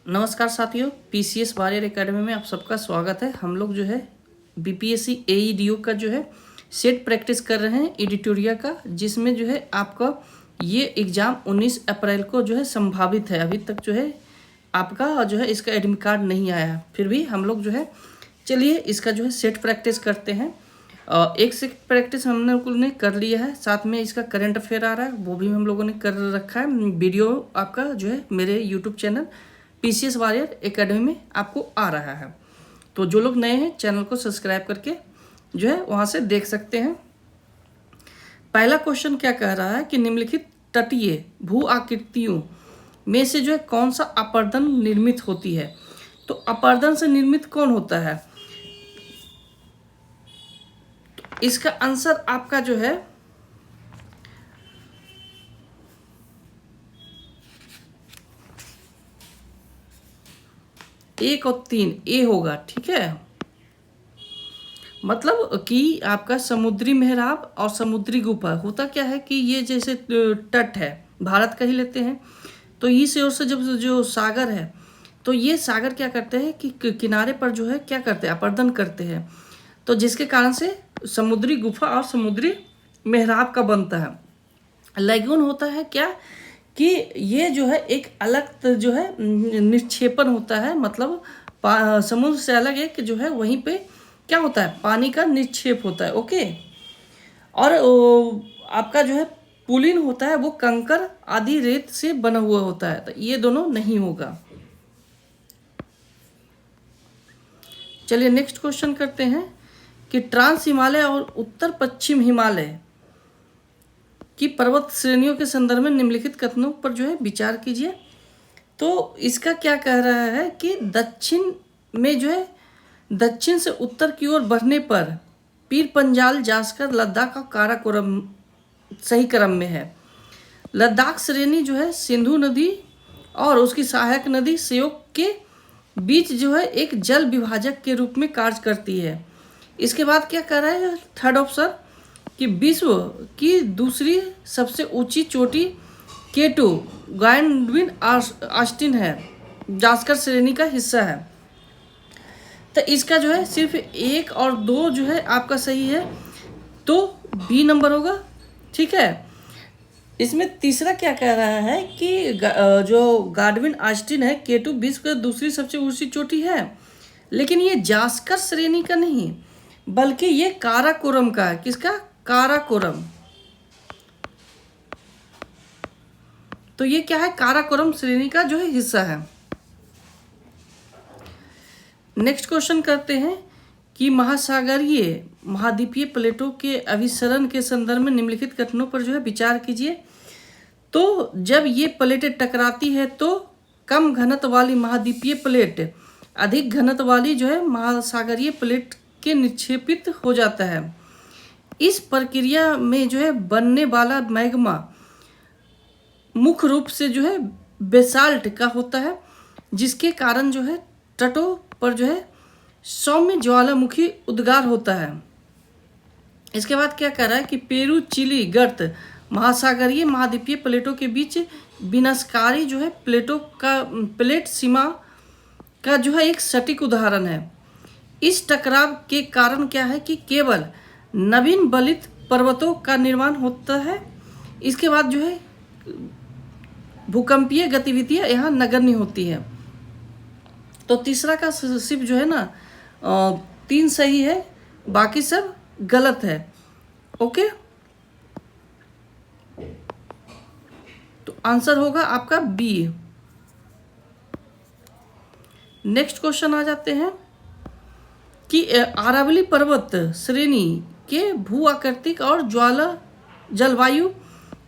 नमस्कार साथियों, PCS warrior academy में आप सबका स्वागत है। हम लोग जो है बीपीएससी एईडीओ का जो है सेट प्रैक्टिस कर रहे हैं एडिटोरिया का, जिसमें जो है आपका ये एग्ज़ाम 19 अप्रैल को जो है संभावित है। अभी तक जो है आपका जो है इसका एडमिट कार्ड नहीं आया है, फिर भी हम लोग जो है चलिए इसका जो है सेट प्रैक्टिस करते हैं। एक सेट प्रैक्टिस हम लोगों ने कर लिया है, साथ में इसका करंट अफेयर आ रहा है वो भी हम लोगों ने कर रखा है। वीडियो आपका जो है मेरे YouTube channel PCS warrior academy में आपको आ रहा है, तो जो लोग नए हैं चैनल को सब्सक्राइब करके जो है वहाँ से देख सकते हैं। पहला क्वेश्चन क्या कह रहा है कि निम्नलिखित तटीय भू आकृतियों में से जो है कौन सा अपर्दन निर्मित होती है। तो अपर्दन से निर्मित कौन होता है, तो इसका आंसर आपका जो है एक और 3 ए होगा। ठीक है, मतलब कि आपका समुद्री मेहराब और समुद्री गुफा होता क्या है कि ये जैसे तट है, भारत का ही लेते हैं, तो इस ओर से जब जो सागर है तो ये सागर क्या करते हैं कि किनारे पर जो है क्या करते हैं, अपर्दन करते हैं, तो जिसके कारण से समुद्री गुफा और समुद्री मेहराब का बनता है। लैगून होता है क्या कि ये जो है एक अलग जो है निक्षेपण होता है, मतलब समुद्र से अलग एक जो है वहीं पे क्या होता है, पानी का निक्षेप होता है। ओके, और आपका जो है पुलिन होता है वो कंकर आदि रेत से बना हुआ होता है, तो ये दोनों नहीं होगा। चलिए नेक्स्ट क्वेश्चन करते हैं कि ट्रांस हिमालय और उत्तर पश्चिम हिमालय की पर्वत श्रेणियों के संदर्भ में निम्नलिखित कथनों पर जो है विचार कीजिए। तो इसका क्या कह रहा है कि दक्षिण में जो है दक्षिण से उत्तर की ओर बढ़ने पर पीर पंजाल जास्कर लद्दाख और काराकोरम सही क्रम में है। लद्दाख श्रेणी जो है सिंधु नदी और उसकी सहायक नदी श्योक के बीच जो है एक जल विभाजक के रूप में कार्य करती है। इसके बाद क्या कर रहा है थर्ड ऑप्शन कि विश्व की दूसरी सबसे ऊंची चोटी K2 गाइडविन ऑस्टिन है, जास्कर श्रेणी का हिस्सा है। तो इसका जो है सिर्फ 1 और 2 जो है आपका सही है, तो बी नंबर होगा। ठीक है, इसमें तीसरा क्या कह रहा है कि जो गार्डविन ऑस्टिन है K2 विश्व की दूसरी सबसे ऊंची चोटी है, लेकिन ये जास्कर श्रेणी का नहीं बल्कि ये काराकोरम का है। किसका, काराकोरम। तो ये क्या है, काराकोरम श्रेणी का जो है हिस्सा है। नेक्स्ट क्वेश्चन करते हैं कि महासागरीय महाद्वीपीय प्लेटों के अभिसरण के संदर्भ में निम्नलिखित कथनों पर जो है विचार कीजिए। तो जब ये प्लेटें टकराती है तो कम घनत्व वाली महाद्वीपीय प्लेट अधिक घनत्व वाली जो है महासागरीय प्लेट के निक्षेपित हो जाता है। इस प्रक्रिया में जो है बनने वाला मैग्मा मुख्य रूप से जो है बेसाल्ट का होता है, जिसके कारण जो है तटों पर जो है सौम्य ज्वालामुखी उद्गार होता है। इसके बाद क्या कह रहा है कि पेरू चिली गर्त महासागरीय महाद्वीपीय प्लेटों के बीच विनाशकारी जो है प्लेट सीमा का जो है एक सटीक उदाहरण है। इस टकराव के कारण क्या है कि केवल नवीन बलित पर्वतों का निर्माण होता है। इसके बाद जो है भूकंपीय गतिविधियां यहाँ नगण्य होती है। तो तीसरा का सिर्फ जो है ना 3 सही है, बाकी सब गलत है। ओके, तो आंसर होगा आपका बी। नेक्स्ट क्वेश्चन आ जाते हैं कि अरावली पर्वत श्रेणी के भू आकृतिक और जलवायु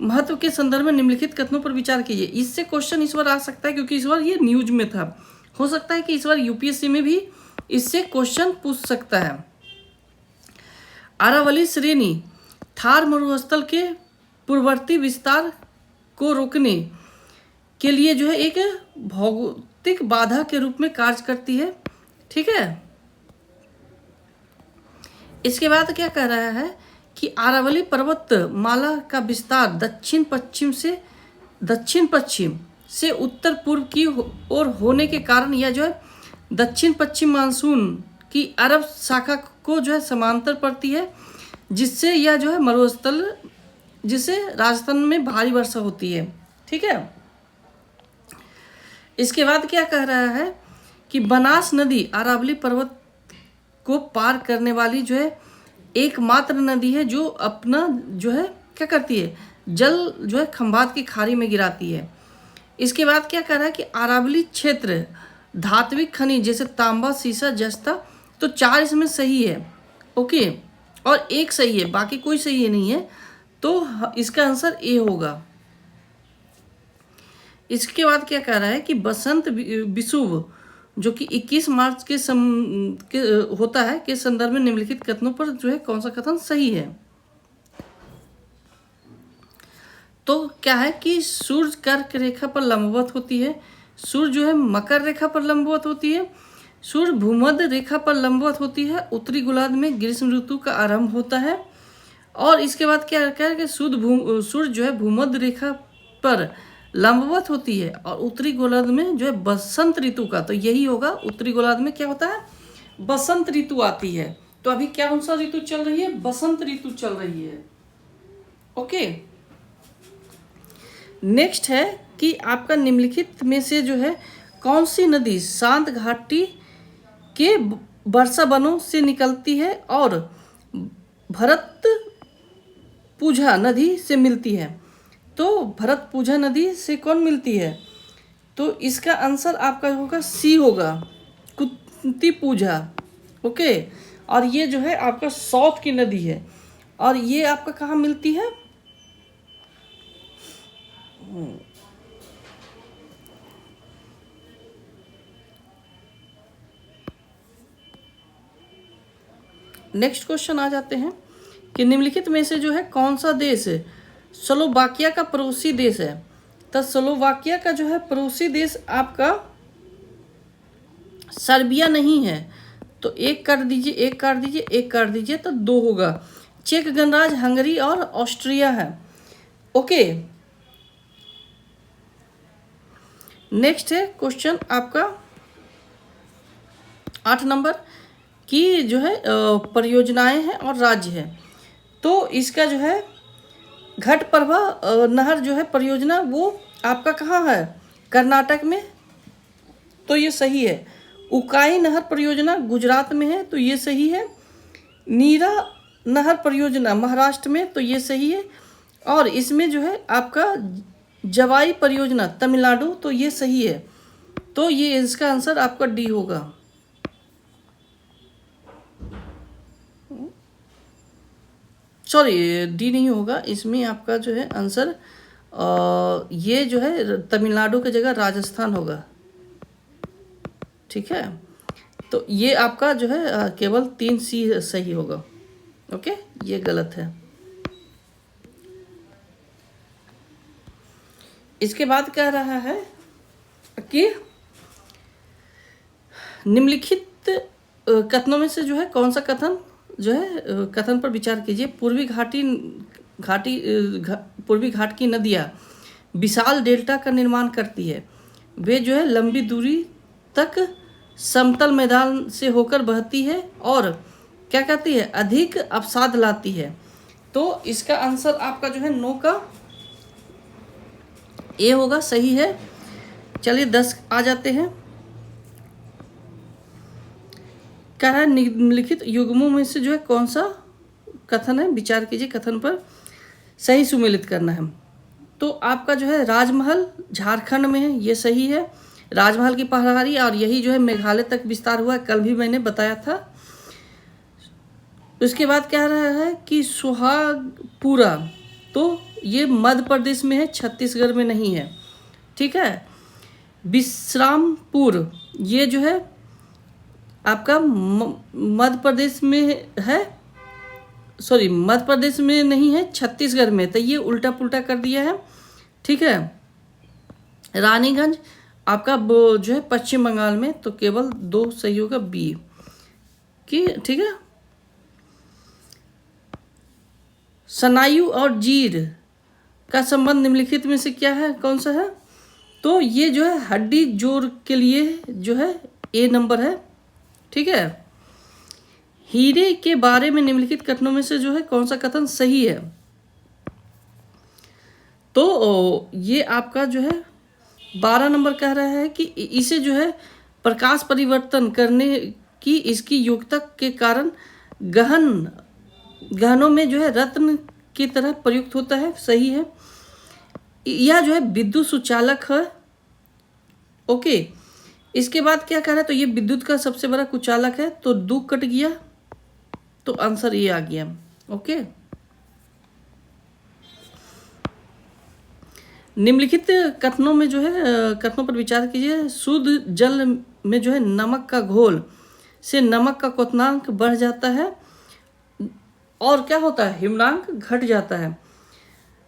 महत्व के संदर्भ में निम्नलिखित कथनों पर विचार कीजिए। इससे क्वेश्चन इस बार आ सकता है क्योंकि इस बार ये न्यूज में था, हो सकता है कि इस बार यूपीएससी में भी इससे क्वेश्चन पूछ सकता है। अरावली श्रेणी थार मरुस्थल के पूर्ववर्ती विस्तार को रोकने के लिए जो है एक भौगोलिक बाधा के रूप में कार्य करती है। ठीक है, इसके बाद क्या कह रहा है कि अरावली पर्वत माला का विस्तार दक्षिण पश्चिम से उत्तर पूर्व की ओर होने के कारण यह जो है दक्षिण पश्चिम मानसून की अरब शाखा को जो है समांतर पड़ती है, जिससे यह जो है मरुस्थल, जिससे राजस्थान में भारी वर्षा होती है। ठीक है। इसके बाद क्या कह रहा है कि बनास नदी अरावली पर्वत को पार करने वाली जो है एकमात्र नदी है जो अपना जो है क्या करती है, जल जो है खंभात की खाड़ी में गिराती है। इसके बाद क्या कह रहा है कि अरावली क्षेत्र धात्विक खनिज जैसे तांबा, सीसा, जस्ता, तो 4 इसमें सही है। ओके, और एक सही है, बाकी कोई सही नहीं है, तो इसका आंसर ए होगा। इसके बाद क्या कह रहा है कि बसंत विषुव जो कि 21 मार्च के होता है के संदर्भ में निम्नलिखित कथनों पर जो है कौन सा कथन सही है। तो क्या है कि सूर्य कर्क रेखा पर लंबवत होती है, सूर्य जो है मकर रेखा पर लंबवत होती है, सूर्य भूमध्य रेखा पर लंबवत होती है, उत्तरी गोलार्ध में ग्रीष्म ऋतु का आरंभ होता है। और इसके बाद क्या कह रहा है कि सूर्य जो है भूमध्य रेखा पर लंबवत होती है और उत्तरी गोलार्ध में जो है बसंत ऋतु का, तो यही होगा। उत्तरी गोलार्ध में क्या होता है, बसंत ऋतु आती है। तो अभी क्या कौन सा ऋतु चल रही है, बसंत ऋतु चल रही है। ओके, नेक्स्ट है कि आपका निम्नलिखित में से जो है कौन सी नदी शांत घाटी के वर्षा वनों से निकलती है और भरत पूजा नदी से मिलती है। तो भरत पूजा नदी से कौन मिलती है, तो इसका आंसर आपका होगा सी होगा, कुंती पूजा। ओके, और ये जो है आपका साउथ की नदी है और ये आपका कहाँ मिलती है, नेक्स्ट क्वेश्चन आ जाते हैं कि निम्नलिखित में से जो है कौन सा देश स्लोवाकिया का पड़ोसी देश है। तो स्लोवाकिया का जो है पड़ोसी देश आपका सर्बिया नहीं है, तो एक काट दीजिए, एक काट दीजिए, एक काट दीजिए, तो 2 होगा। चेक गणराज्य, हंगरी और ऑस्ट्रिया है। ओके, नेक्स्ट है क्वेश्चन आपका 8 नंबर की जो है परियोजनाएं हैं और राज्य है। तो इसका जो है घटप्रभा नहर जो है परियोजना वो आपका कहाँ है, कर्नाटक में, तो ये सही है। उकाई नहर परियोजना गुजरात में है, तो ये सही है। नीरा नहर परियोजना महाराष्ट्र में, तो ये सही है। और इसमें जो है आपका जवाई परियोजना तमिलनाडु, तो ये सही है। तो ये इसका आंसर आपका डी होगा। सॉरी, डी नहीं होगा, इसमें आपका जो है आंसर ये जो है तमिलनाडु की जगह राजस्थान होगा। ठीक है, तो ये आपका जो है केवल 3 सी सही होगा। ओके, ये गलत है। इसके बाद कह रहा है कि निम्नलिखित कथनों में से जो है कौन सा कथन जो है कथन पर विचार कीजिए। पूर्वी घाट की नदियाँ विशाल डेल्टा का निर्माण करती है, वे जो है लंबी दूरी तक समतल मैदान से होकर बहती है और क्या कहती है, अधिक अवसाद लाती है। तो इसका आंसर आपका जो है 9 का ए होगा, सही है। चलिए 10 आ जाते हैं। कह रहा है निम्नलिखित युग्मों में से जो है कौन सा कथन है, विचार कीजिए, कथन पर सही सुमेलित करना है। तो आपका जो है राजमहल झारखंड में है, ये सही है। राजमहल की पहाड़ी और यही जो है मेघालय तक विस्तार हुआ है, कल भी मैंने बताया था। उसके बाद कह रहा है कि सुहागपुरा, तो ये मध्य प्रदेश में है, छत्तीसगढ़ में नहीं है। ठीक है। विश्रामपुर, ये जो है आपका मध्य प्रदेश में है, सॉरी मध्य प्रदेश में नहीं है, छत्तीसगढ़ में, तो ये उल्टा पुल्टा कर दिया है। ठीक है। रानीगंज आपका जो है पश्चिम बंगाल में, तो केवल 2 सही होगा, बी की। ठीक है। सनायु और जीर का संबंध निम्नलिखित में से क्या है, कौन सा है, तो ये जो है हड्डी जोड़ के लिए जो है ए नंबर है। ठीक है। हीरे के बारे में निम्नलिखित कथनों में से जो है कौन सा कथन सही है? तो ये आपका जो है 12 नंबर कह रहा है कि इसे जो है प्रकाश परिवर्तन करने की इसकी योग्यता के कारण गहनों में जो है रत्न की तरह प्रयुक्त होता है। सही है। यह जो है विद्युत सुचालक है। ओके। इसके बाद क्या कह रहा है? तो ये विद्युत का सबसे बड़ा कुचालक है। तो दो कट गया, तो आंसर ये आ गया। ओके। निम्नलिखित कथनों में जो है कथनों पर विचार कीजिए। शुद्ध जल में जो है नमक का घोल से नमक का क्वथनांक बढ़ जाता है और क्या होता है? हिम्नांक घट जाता है।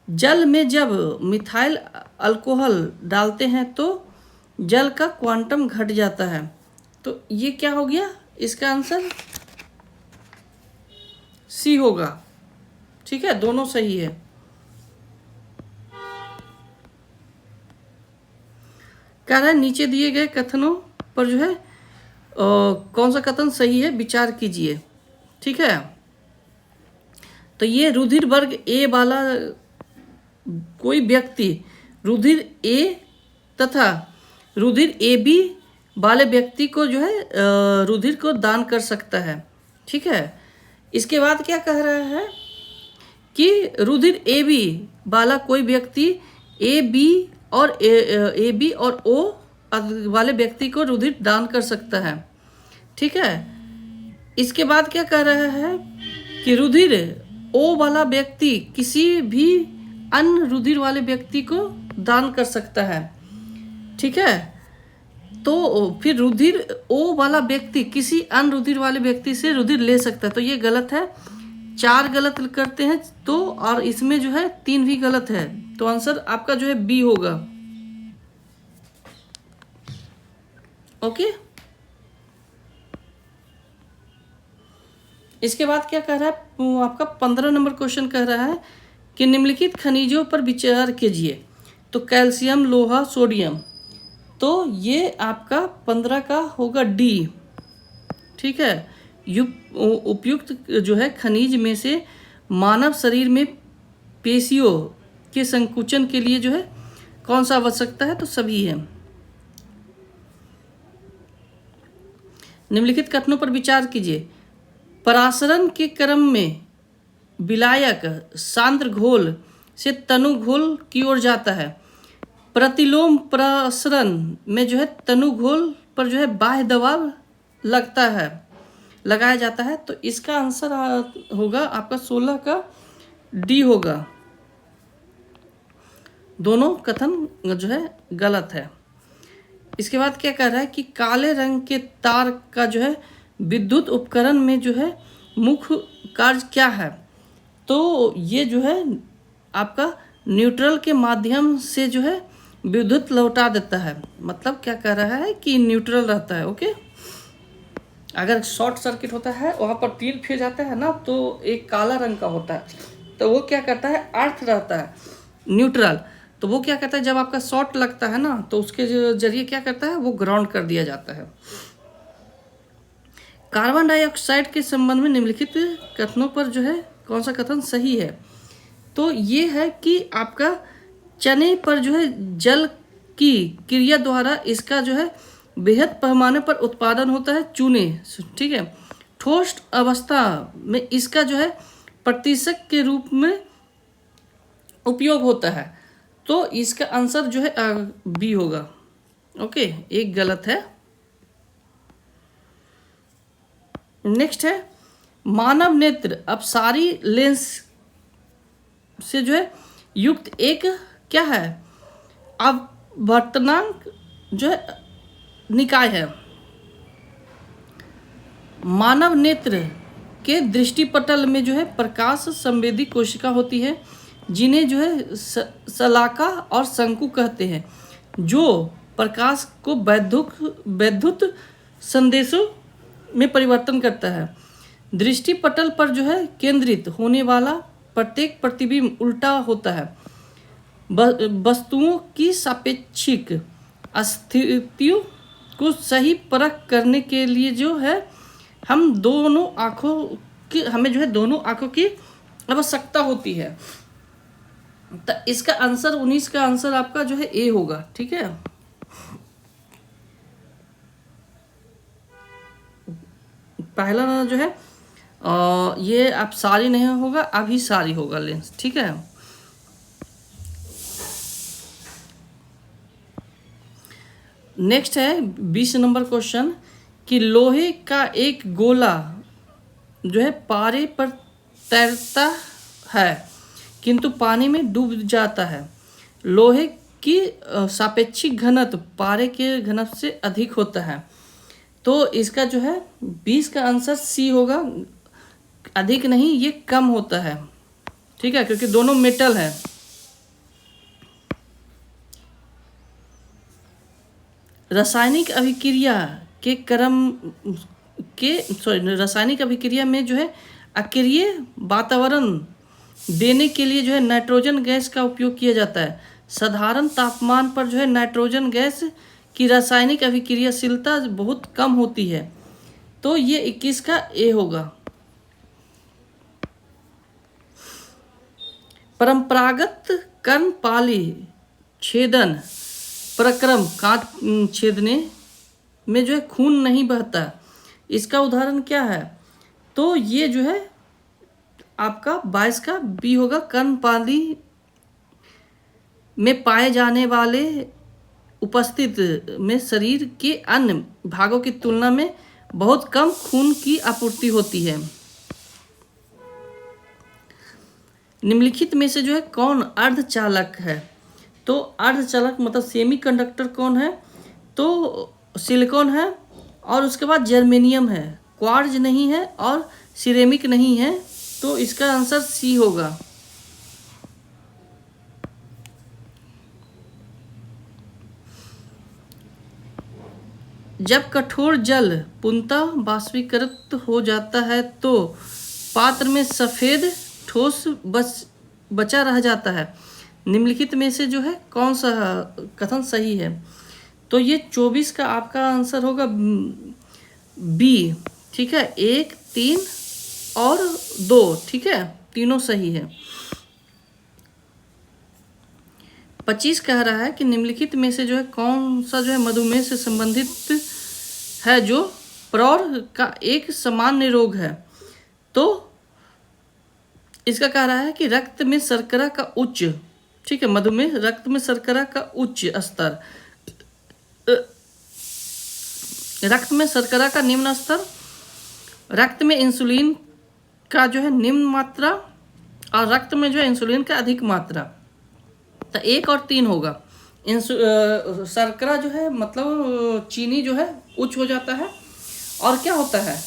जल में जब मिथाइल अल्कोहल डालते हैं तो जल का क्वांटम घट जाता है। तो ये क्या हो गया? इसका आंसर सी होगा। ठीक है, दोनों सही है। कह रहा है नीचे दिए गए कथनों पर जो है कौन सा कथन सही है विचार कीजिए। ठीक है। तो ये रुधिर वर्ग ए वाला कोई व्यक्ति रुधिर ए तथा रुधिर ए बी वाले व्यक्ति को जो है रुधिर को दान कर सकता है। ठीक है। इसके बाद क्या कह रहा है कि रुधिर ए बी वाला कोई व्यक्ति ए बी और ओ वाले व्यक्ति को रुधिर दान कर सकता है। ठीक है। इसके बाद क्या कह रहा है कि रुधिर ओ वाला व्यक्ति किसी भी अन्य रुधिर वाले व्यक्ति को दान कर सकता है। ठीक है। तो फिर रुधिर ओ वाला व्यक्ति किसी अन्य रुधिर वाले व्यक्ति से रुधिर ले सकता है। तो ये गलत है। 4 गलत करते हैं तो, और इसमें जो है 3 भी गलत है। तो आंसर आपका जो है बी होगा। ओके। इसके बाद क्या कह रहा है? आपका 15 नंबर क्वेश्चन कह रहा है कि निम्नलिखित खनिजों पर विचार कीजिए। तो कैल्शियम, लोहा, सोडियम। तो ये आपका 15 का होगा डी। ठीक है। उपयुक्त जो है खनिज में से मानव शरीर में पेशियों के संकुचन के लिए जो है कौन सा आवश्यकता है? तो सभी है। निम्नलिखित कथनों पर विचार कीजिए। परासरण के क्रम में विलायक सांद्र घोल से तनु घोल की ओर जाता है। प्रतिलोम परासरण में जो है तनु घोल पर जो है बाह्य दबाव लगाया जाता है। तो इसका आंसर होगा आपका 16 का डी होगा। दोनों कथन जो है गलत है। इसके बाद क्या कह रहा है कि काले रंग के तार का जो है विद्युत उपकरण में जो है मुख्य कार्य क्या है? तो ये जो है आपका न्यूट्रल के माध्यम से जो है विद्युत लौटा देता है। मतलब क्या कह रहा है कि न्यूट्रल रहता है। ओके। अगर शॉर्ट सर्किट होता है वहाँ पर 3 फेज आता है ना, तो एक काला रंग का होता है, तो वो क्या करता है? अर्थ रहता है न्यूट्रल। तो वो क्या करता है? जब आपका शॉर्ट लगता है ना, तो उसके जरिए क्या करता है? वो ग्राउंड कर दिया जाता है। कार्बन डाइऑक्साइड के संबंध में निम्नलिखित कथनों पर जो है कौन सा कथन सही है? तो ये है कि आपका चने पर जो है जल की क्रिया द्वारा इसका जो है बेहद पैमाने पर उत्पादन होता है चूने। ठीक है। ठोस अवस्था में इसका जो है प्रतिशत के रूप में उपयोग होता है। तो इसका आंसर जो है बी होगा। ओके। एक गलत है। नेक्स्ट है मानव नेत्र अपसारी लेंस से जो है युक्त एक क्या है? अपवर्तनांक जो है निकाय है। मानव नेत्र के दृष्टिपटल में जो है प्रकाश संवेदी कोशिका होती है, जिन्हें जो है शलाका और शंकु कहते हैं, जो प्रकाश को वैद्युत संदेशों में परिवर्तन करता है। दृष्टिपटल पर जो है केंद्रित होने वाला प्रत्येक प्रतिबिंब उल्टा होता है। वस्तुओं की सापेक्षिक अस्थितियों को सही परख करने के लिए जो है हमें दोनों आँखों की आवश्यकता होती है। तो इसका आंसर 19 का आंसर आपका जो है ए होगा। ठीक है, पहला जो है ये आप सारी नहीं होगा, अभी सारी होगा लेंस। ठीक है, नेक्स्ट है 20 नंबर क्वेश्चन कि लोहे का एक गोला जो है पारे पर तैरता है किंतु पानी में डूब जाता है। लोहे की सापेक्षिक घनत्व पारे के घनत्व से अधिक होता है। तो इसका जो है 20 का आंसर सी होगा। अधिक नहीं, ये कम होता है। ठीक है, क्योंकि दोनों मेटल है। रासायनिक अभिक्रिया के रासायनिक अभिक्रिया में जो है अक्रिय वातावरण देने के लिए जो है नाइट्रोजन गैस का उपयोग किया जाता है। साधारण तापमान पर जो है नाइट्रोजन गैस की रासायनिक अभिक्रियाशीलता बहुत कम होती है। तो ये 21 का ए होगा। परंपरागत कर्णपाली छेदन प्रक्रम काट छेदने में जो है खून नहीं बहता। इसका उदाहरण क्या है? तो ये जो है आपका 22 का बी होगा। कर्णपाली में पाए जाने वाले उपस्थित में शरीर के अन्य भागों की तुलना में बहुत कम खून की आपूर्ति होती है। निम्नलिखित में से जो है कौन अर्धचालक है? तो अर्धचालक मतलब सेमीकंडक्टर कौन है? तो सिलिकॉन है, और उसके बाद जर्मेनियम है, क्वार्ज नहीं है और सिरेमिक नहीं है। तो इसका आंसर सी होगा। जब कठोर जल पूर्णतः बाष्पीकृत हो जाता है तो पात्र में सफ़ेद ठोस बचा रह जाता है। निम्नलिखित में से जो है कौन सा कथन सही है? तो ये 24 का आपका आंसर होगा बी। ठीक है, 1, 3 और 2। ठीक है, तीनों सही है। 25 कह रहा है कि निम्नलिखित में से जो है कौन सा जो है मधुमेह से संबंधित है जो प्रौढ़ का एक सामान्य रोग है? तो इसका कह रहा है कि रक्त में शर्करा का उच्च, ठीक है, मधुमेह रक्त में शर्करा का उच्च स्तर, रक्त में शर्करा का निम्न स्तर, रक्त में इंसुलिन का जो है निम्न मात्रा और रक्त में जो है इंसुलिन का अधिक मात्रा। तो 1 और 3 होगा। शर्करा जो है मतलब चीनी जो है उच्च हो जाता है, और क्या होता है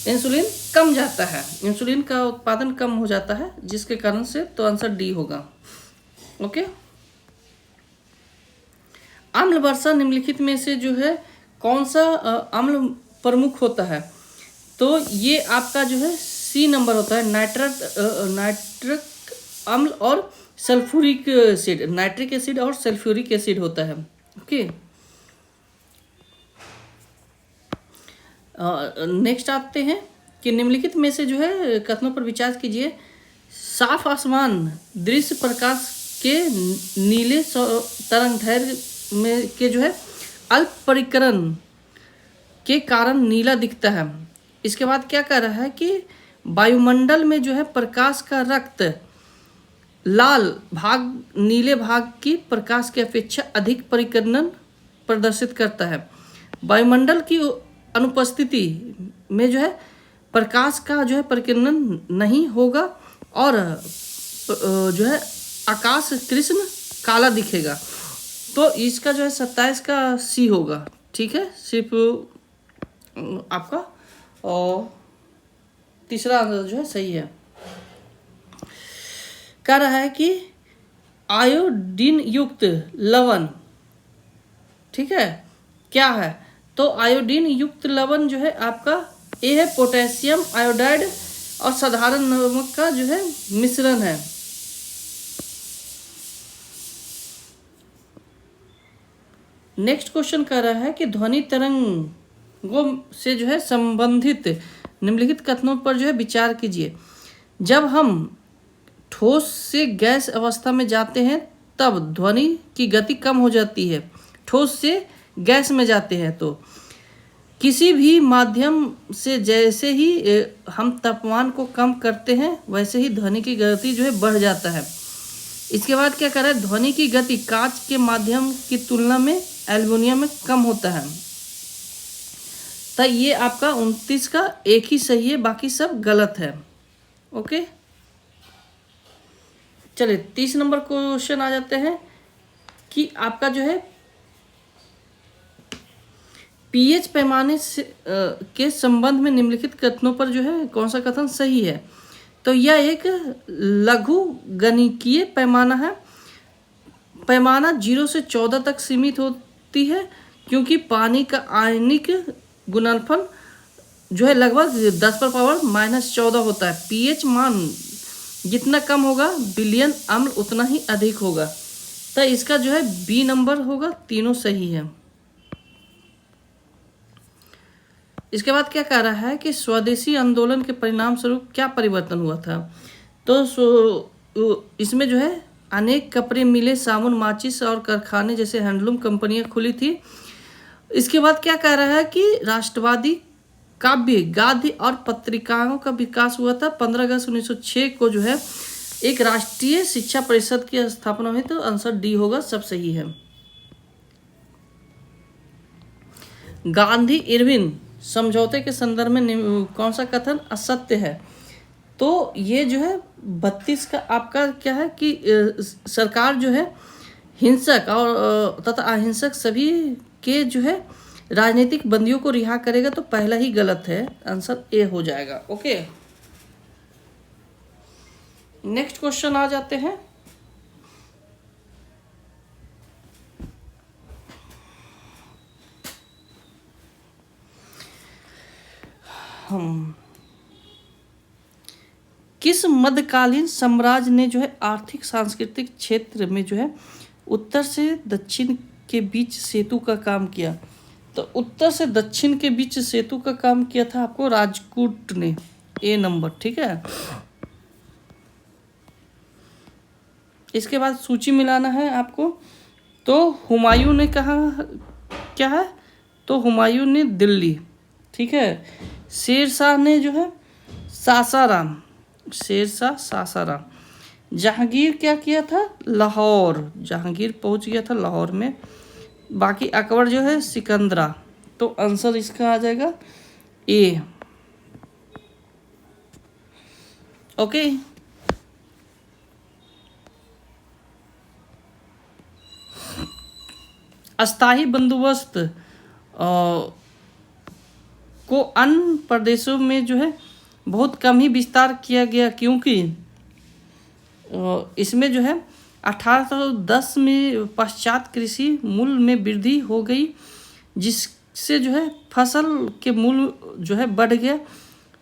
इंसुलिन कम जाता है, इंसुलिन का उत्पादन कम हो जाता है, जिसके कारण से तो आंसर डी होगा। ओके, अम्ल वर्षा निम्नलिखित में से जो है कौन सा अम्ल प्रमुख होता है? तो ये आपका जो है सी नंबर होता है। नाइट्रिक अम्ल और सल्फ्यूरिक एसिड, नाइट्रिक एसिड और सल्फ्यूरिक एसिड होता है। ओके, नेक्स्ट आते हैं कि निम्नलिखित में से जो है कथनों पर विचार कीजिए। साफ आसमान दृश्य प्रकाश के नीले तरंगदैर्घ्य में के जो है अल्प परिकरण के कारण नीला दिखता है। इसके बाद क्या कह रहा है कि वायुमंडल में जो है प्रकाश का रक्त लाल भाग नीले भाग की प्रकाश की अपेक्षा अधिक परिकरण प्रदर्शित करता है। वायुमंडल की अनुपस्थिति में जो है प्रकाश का जो है परिकरण नहीं होगा और जो है आकाश कृष्ण काला दिखेगा। तो इसका जो है 27 का सी होगा। ठीक है, सिर्फ आपका और तीसरा आंसर जो है सही है। कह रहा है कि आयोडीन युक्त लवण, ठीक है, क्या है? तो आयोडीन युक्त लवण जो है आपका ए है, पोटेशियम आयोडाइड और साधारण नमक का जो है मिश्रण है। नेक्स्ट क्वेश्चन कह रहा है कि ध्वनि तरंगों से जो है संबंधित निम्नलिखित कथनों पर जो है विचार कीजिए। जब हम ठोस से गैस अवस्था में जाते हैं तब ध्वनि की गति कम हो जाती है। ठोस से गैस में जाते हैं तो किसी भी माध्यम से जैसे ही हम तापमान को कम करते हैं वैसे ही ध्वनि की गति जो है बढ़ जाता है। इसके बाद क्या कर रहा है, ध्वनि की गति कांच के माध्यम की तुलना में एल्युमिनियम में कम होता है। तो ये आपका 29 का एक ही सही है, बाकी सब गलत है। ओके, चलिए 30 नंबर क्वेश्चन आ जाते हैं कि आपका जो है पीएच पैमाने से के संबंध में निम्नलिखित कथनों पर जो है कौन सा कथन सही है। तो यह एक लघु गणिकीय पैमाना है। पैमाना 0 से 14 तक सीमित होती है क्योंकि पानी का आयनिक गुणनफल जो है लगभग 10 पर पावर -14 होता है। पीएच मान जितना कम होगा विलयन अम्ल उतना ही अधिक होगा। तो इसका जो है बी नंबर होगा, तीनों सही है। इसके बाद क्या कह रहा है कि स्वदेशी आंदोलन के परिणाम स्वरूप क्या परिवर्तन हुआ था। तो इसमें जो है अनेक कपड़े मिले, साबुन, माचिस और कारखाने जैसे हैंडलूम कंपनियां खुली थी। इसके बाद क्या कह रहा है कि राष्ट्रवादी काव्य, गाद्य और पत्रिकाओं का विकास हुआ था। 15 अगस्त 1906 को जो है एक राष्ट्रीय शिक्षा परिषद की स्थापना हुई। तो आंसर डी होगा, सब सही है। गांधी इरविन समझौते के संदर्भ में कौन सा कथन असत्य है। तो ये जो है 32 का आपका क्या है कि सरकार जो है हिंसक और तथा अहिंसक सभी के जो है राजनीतिक बंदियों को रिहा करेगा। तो पहला ही गलत है, आंसर ए हो जाएगा। ओके, नेक्स्ट क्वेश्चन आ जाते हैं। किस मध्यकालीन साम्राज्य ने जो है आर्थिक सांस्कृतिक क्षेत्र में जो है उत्तर से दक्षिण के बीच सेतु का काम किया। तो उत्तर से दक्षिण के बीच सेतु का काम किया था आपको राजकूट ने, ए नंबर, ठीक है। इसके बाद सूची मिलाना है आपको। तो हुमायूं ने कहा क्या है, तो हुमायूं ने दिल्ली, ठीक है। शेरशाह ने जो है सासाराम, शेरशाह सासाराम। जहांगीर क्या किया था, लाहौर, जहांगीर पहुंच गया था लाहौर में। बाकी अकबर जो है सिकंदरा। तो आंसर इसका आ जाएगा ए। ओके, अस्थाई बंदोबस्त को अन्य प्रदेशों में जो है बहुत कम ही विस्तार किया गया क्योंकि इसमें जो है 1810 में पश्चात कृषि मूल्य में वृद्धि हो गई, जिससे जो है फसल के मूल्य जो है बढ़ गया।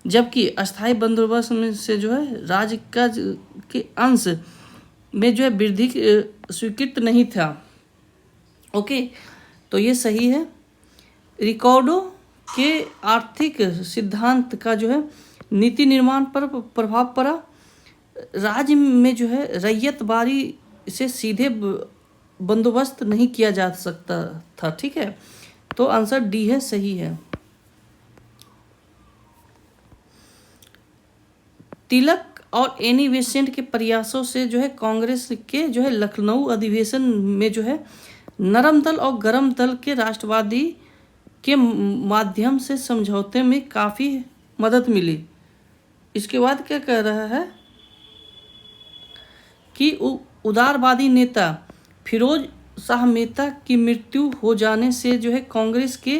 जबकि अस्थाई बंदोबस्त में से जो है राज्य का के अंश में जो है वृद्धि स्वीकृत नहीं था। ओके, तो ये सही है। रिकॉर्डों के आर्थिक सिद्धांत का जो है नीति निर्माण पर प्रभाव पड़ा। राज्य में जो है रैयतबारी से सीधे बंदोबस्त नहीं किया जा सकता था, ठीक है। तो आंसर डी है, सही है। तिलक और एनी बेसेंट के प्रयासों से जो है कांग्रेस के जो है लखनऊ अधिवेशन में जो है नरम दल और गरम दल के राष्ट्रवादी के माध्यम से समझौते में काफ़ी मदद मिली। इसके बाद क्या कह रहा है कि उदारवादी नेता फिरोज शाह मेहता की मृत्यु हो जाने से जो है कांग्रेस के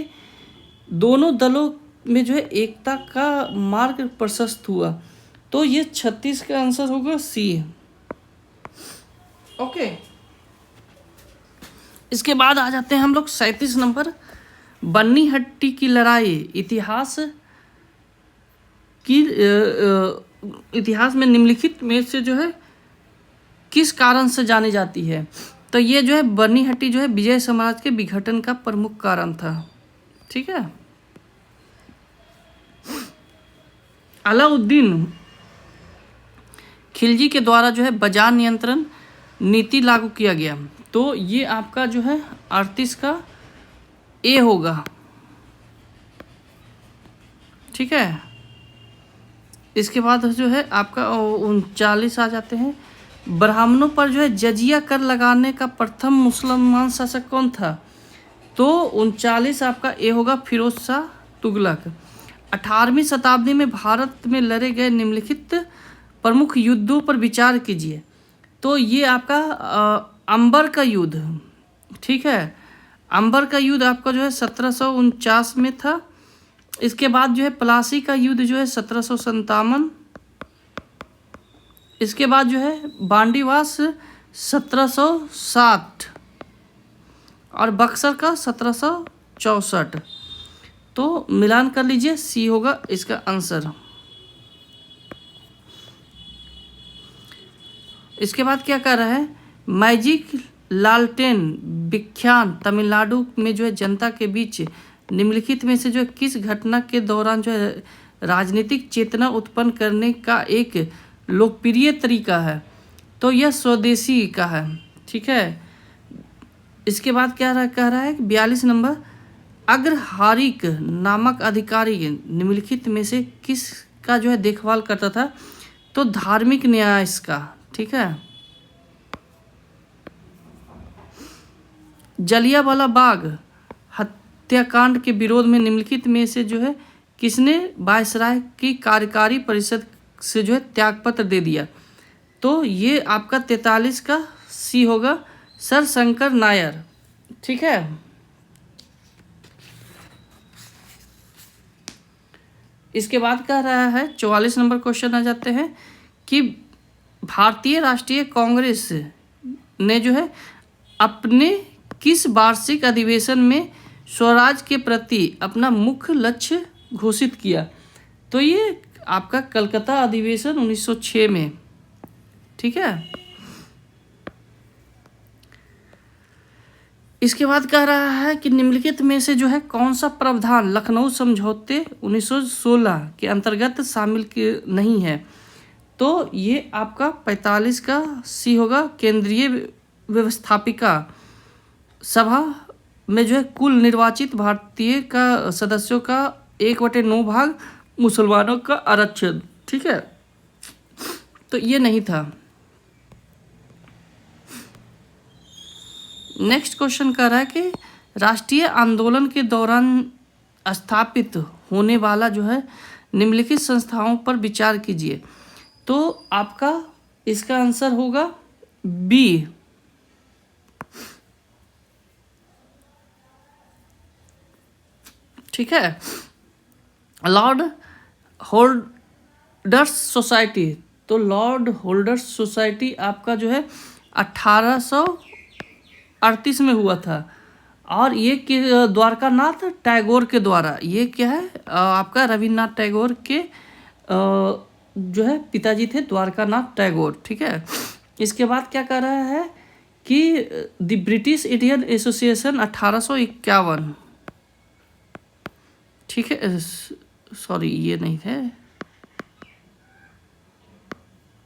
दोनों दलों में जो है एकता का मार्ग प्रशस्त हुआ। तो ये 36 का आंसर होगा सी। ओके, इसके बाद आ जाते हैं हम लोग 37 नंबर, बन्नी हट्टी की लड़ाई इतिहास में निम्नलिखित में से जो है किस कारण से जानी जाती है। तो ये जो है बनीहट्टी जो है विजय साम्राज्य के विघटन का प्रमुख कारण था। ठीक है। अलाउद्दीन खिलजी के द्वारा जो है बाजार नियंत्रण नीति लागू किया गया। तो ये आपका जो है 38 का ए होगा। ठीक है। इसके बाद जो है आपका 39 आ जाते हैं। ब्राह्मणों पर जो है जजिया कर लगाने का प्रथम मुसलमान शासक कौन था? तो 39 आपका ए होगा फिरोज शाह तुगलक। 18वीं शताब्दी में भारत में लड़े गए निम्नलिखित प्रमुख युद्धों पर विचार कीजिए। तो ये आपका अंबर का युद्ध। ठीक है। अंबर का युद्ध आपका जो है 1749 में था। इसके बाद जो है प्लासी का युद्ध जो है 1757। इसके बाद जो है बांडीवास 1760 और बक्सर का 1764। तो मिलान कर लीजिए, सी होगा इसका आंसर। इसके बाद क्या कर रहा है? मैजिक लालटेन विख्यान तमिलनाडु में जो है जनता के बीच निम्नलिखित में से जो किस घटना के दौरान जो है राजनीतिक चेतना उत्पन्न करने का एक लोकप्रिय तरीका है? तो यह स्वदेशी का है। ठीक है। इसके बाद क्या कह रहा है? 42 नंबर, अग्रहारिक नामक अधिकारी निम्नलिखित में से किस का जो है देखभाल करता था? तो धार्मिक न्यास का। ठीक है। जलियांवाला बाग हत्याकांड के विरोध में निम्नलिखित में से जो है किसने वायसराय की कार्यकारी परिषद से जो है त्यागपत्र दे दिया? तो ये आपका 43 का सी होगा, सर शंकर नायर। ठीक है। इसके बाद कह रहा है 44 नंबर क्वेश्चन आ जाते हैं कि भारतीय राष्ट्रीय कांग्रेस ने जो है अपने किस वार्षिक अधिवेशन में स्वराज के प्रति अपना मुख्य लक्ष्य घोषित किया? तो ये आपका कलकत्ता अधिवेशन 1906 में। ठीक है। इसके बाद कह रहा है कि निम्नलिखित में से जो है कौन सा प्रावधान लखनऊ समझौते 1916 के अंतर्गत शामिल नहीं है? तो ये आपका 45 का सी होगा, केंद्रीय व्यवस्थापिका सभा में जो है कुल निर्वाचित भारतीय का सदस्यों का 1/9 भाग मुसलमानों का आरक्षण। ठीक है। तो ये नहीं था। नेक्स्ट क्वेश्चन कह रहा है कि राष्ट्रीय आंदोलन के दौरान स्थापित होने वाला जो है निम्नलिखित संस्थाओं पर विचार कीजिए। तो आपका इसका आंसर होगा बी। ठीक है। Lord holders society. तो लॉर्ड होल्डर्स सोसाइटी आपका जो है 1838 में हुआ था और ये द्वारकानाथ टैगोर के द्वारा। ये क्या है? आपका रविन्द्रनाथ टैगोर के जो है पिताजी थे द्वारकानाथ टैगोर। ठीक है। इसके बाद क्या कर रहा है कि द ब्रिटिश इंडियन एसोसिएशन 1851। ठीक है। सॉरी ये नहीं है,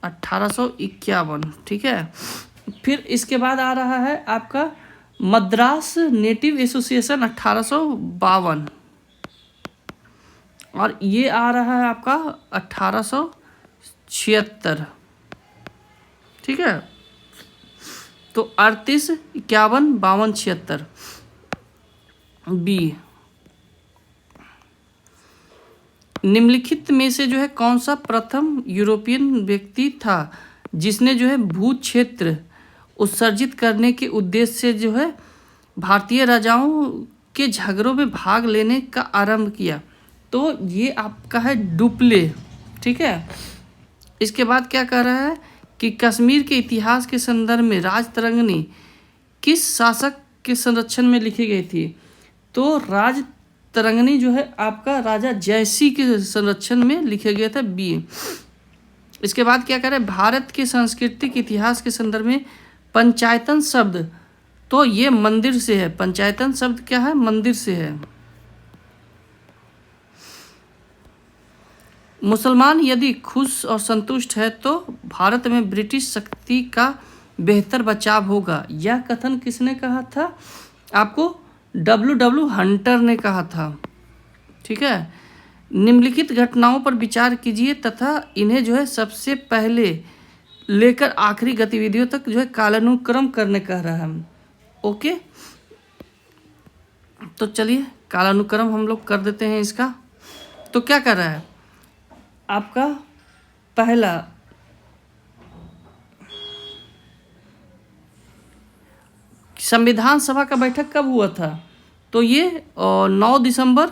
1851। ठीक है। फिर इसके बाद आ रहा है आपका मद्रास नेटिव एसोसिएशन 1852 और ये आ रहा है आपका 1876। ठीक है। तो 38, 51, 52, 76 बी। निम्नलिखित में से जो है कौन सा प्रथम यूरोपियन व्यक्ति था जिसने जो है भू क्षेत्र उत्सर्जित करने के उद्देश्य से जो है भारतीय राजाओं के झगड़ों में भाग लेने का आरंभ किया? तो ये आपका है डुप्ले। ठीक है। इसके बाद क्या कह रहा है कि कश्मीर के इतिहास के संदर्भ में राजतरंगिणी किस शासक के संरक्षण में लिखी गई थी? तो राजतरंगिणी जो है आपका राजा जयसिंह के संरक्षण में लिखा गया था, बी। इसके बाद क्या कह रहे हैं भारत के सांस्कृतिक इतिहास के संदर्भ में पंचायतन शब्द, तो ये मंदिर से है। पंचायतन शब्द क्या है? मंदिर से है। मुसलमान यदि खुश और संतुष्ट है तो भारत में ब्रिटिश शक्ति का बेहतर बचाव होगा। यह कथन किसने कहा था? आपको W हंटर ने कहा था। ठीक है। निम्नलिखित घटनाओं पर विचार कीजिए तथा इन्हें जो है सबसे पहले लेकर आखिरी गतिविधियों तक जो है कालानुक्रम करने कह रहा है। ओके, तो चलिए कालानुक्रम हम लोग कर देते हैं इसका। तो क्या कर रहा है आपका? पहला, संविधान सभा का बैठक कब हुआ था? तो ये 9 दिसंबर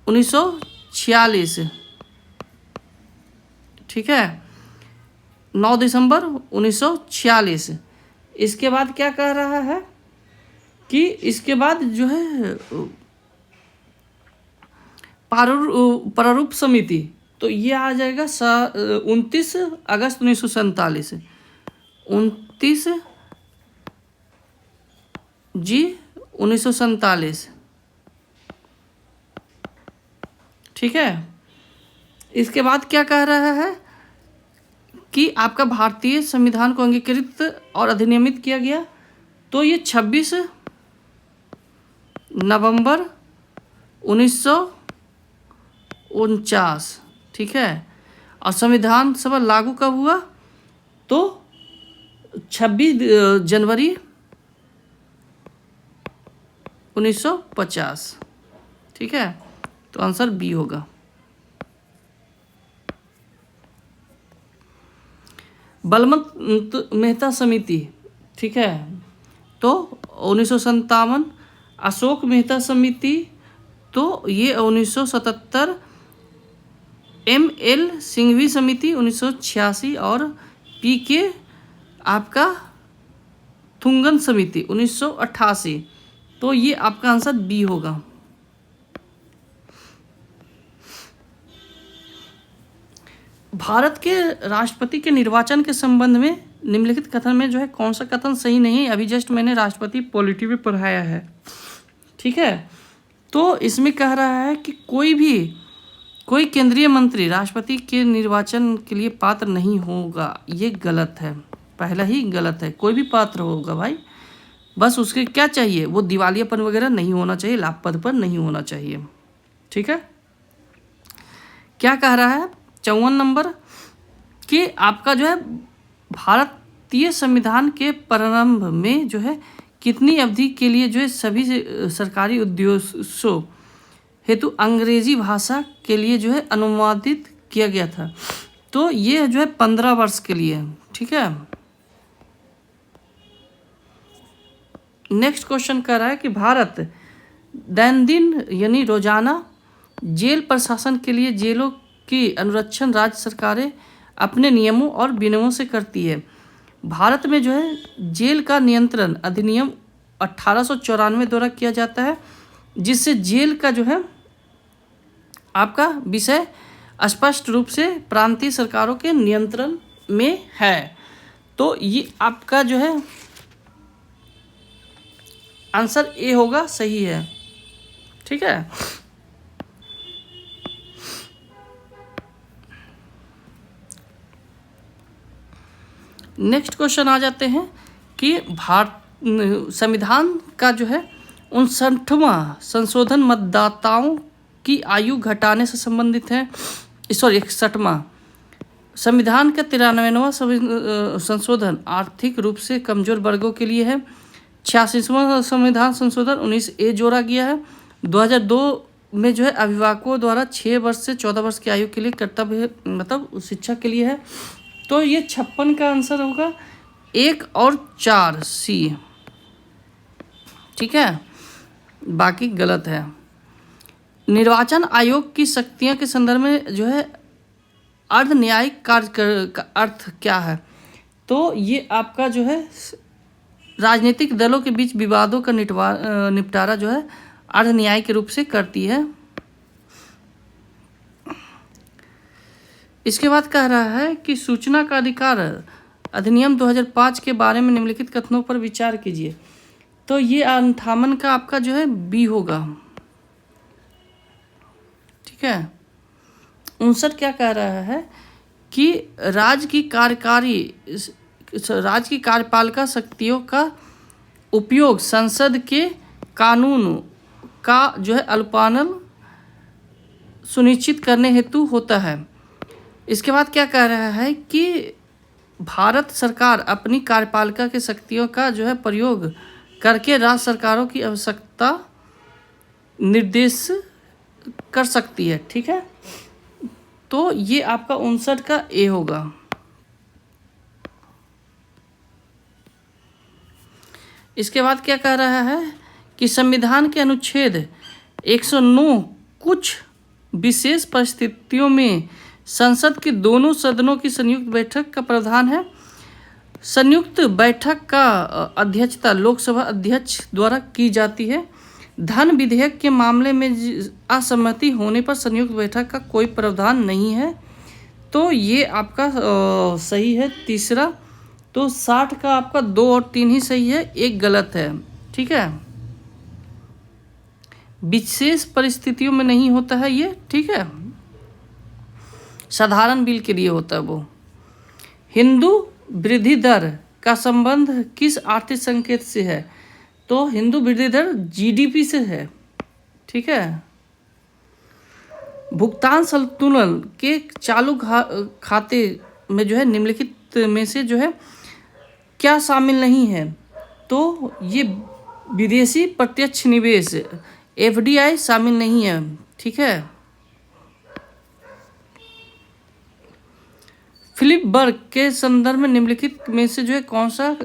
1946। ठीक है, 9 दिसंबर 1946। इसके बाद क्या कह रहा है कि इसके बाद जो है प्रारूप समिति, तो ये आ जाएगा 29 अगस्त 1947। 29 जी 1947। ठीक है। इसके बाद क्या कह रहा है कि आपका भारतीय संविधान को अंगीकृत और अधिनियमित किया गया, तो ये 26 नवंबर 1949। ठीक है। और संविधान सभा लागू कब हुआ? तो 26 जनवरी 1950। ठीक है, तो आंसर बी होगा। बलवंत मेहता समिति, ठीक है, तो 1957। अशोक मेहता समिति, तो ये 1977। ML सिंघवी समिति 1986 और PK आपका थुंगन समिति 1988। तो ये आपका आंसर बी होगा। भारत के राष्ट्रपति के निर्वाचन के संबंध में निम्नलिखित कथन में जो है कौन सा कथन सही नहीं है? अभी जस्ट मैंने राष्ट्रपति पॉलिटी में पढ़ाया है। ठीक है, तो इसमें कह रहा है कि कोई केंद्रीय मंत्री राष्ट्रपति के निर्वाचन के लिए पात्र नहीं होगा। ये गलत है, पहला ही गलत है। कोई भी पात्र होगा भाई, बस उसके क्या चाहिए? वो दिवालियापन वगैरह नहीं होना चाहिए, लाभपद पर नहीं होना चाहिए। ठीक है। क्या कह रहा है 54 नंबर कि आपका जो है भारतीय संविधान के प्रारंभ में जो है कितनी अवधि के लिए जो है सभी सरकारी उद्देश्यों हेतु अंग्रेजी भाषा के लिए जो है अनुवादित किया गया था? तो ये जो है 15 वर्ष के लिए। ठीक है। नेक्स्ट क्वेश्चन कर रहा है कि भारत दैनंदिन यानी रोजाना जेल प्रशासन के लिए जेलों की अनुरक्षण राज्य सरकारें अपने नियमों और विनियमों से करती है। भारत में जो है जेल का नियंत्रण अधिनियम 1894 द्वारा किया जाता है, जिससे जेल का जो है आपका विषय स्पष्ट रूप से प्रांतीय सरकारों के नियंत्रण में है। तो ये आपका जो है आंसर ए होगा, सही है। ठीक है। नेक्स्ट क्वेश्चन आ जाते हैं कि संविधान का जो है 59वां संशोधन मतदाताओं की आयु घटाने से संबंधित है। सॉरी 61वां। संविधान का 93वां संशोधन आर्थिक रूप से कमजोर वर्गों के लिए है। 86वां संविधान संशोधन 19A जोड़ा गया है। 2002 में जो है अभिभावकों द्वारा 6 वर्ष से 14 वर्ष की आयु के लिए कर्तव्य मतलब शिक्षा के लिए है। तो ये 56 का आंसर होगा 1 और 4 सी। ठीक है, बाकी गलत है। निर्वाचन आयोग की शक्तियों के संदर्भ में जो है अर्ध न्यायिक कार्य का अर्थ क्या है? तो ये आपका जो है राजनीतिक दलों के बीच विवादों का निपटारा जो है अर्ध न्याय के रूप से करती है। इसके बाद कह रहा है कि सूचना का अधिकार अधिनियम 2005 के बारे में निम्नलिखित कथनों पर विचार कीजिए। तो ये 58 का आपका जो है बी होगा। ठीक है। 59 क्या कह रहा है कि राज्य की कार्यपालिका शक्तियों का उपयोग संसद के कानून का जो है अनुपालन सुनिश्चित करने हेतु होता है। इसके बाद क्या कह रहा है कि भारत सरकार अपनी कार्यपालिका के शक्तियों का जो है प्रयोग करके राज्य सरकारों की आवश्यकता निर्देश कर सकती है। ठीक है। तो ये आपका 59 का ए होगा। इसके बाद क्या कह रहा है कि संविधान के अनुच्छेद 109 कुछ विशेष परिस्थितियों में संसद के दोनों सदनों की संयुक्त बैठक का प्रावधान है। संयुक्त बैठक का अध्यक्षता लोकसभा अध्यक्ष द्वारा की जाती है। धन विधेयक के मामले में असहमति होने पर संयुक्त बैठक का कोई प्रावधान नहीं है। तो ये आपका सही है तीसरा। तो 60 का आपका 2 और 3 ही सही है, एक गलत है। ठीक है। विशेष परिस्थितियों में नहीं होता है ये। ठीक है। साधारण बिल के लिए होता है वो। हिंदू वृद्धि दर का संबंध किस आर्थिक संकेत से है? तो हिंदू वृद्धि दर जीडीपी से है। ठीक है। भुगतान संतुलन के चालू खाते में जो है निम्नलिखित में से जो है क्या शामिल नहीं है? तो ये विदेशी प्रत्यक्ष निवेश एफडीआई शामिल नहीं है। ठीक है। फिलिप बर्ग के संदर्भ में निम्नलिखित में से जो है कौन सा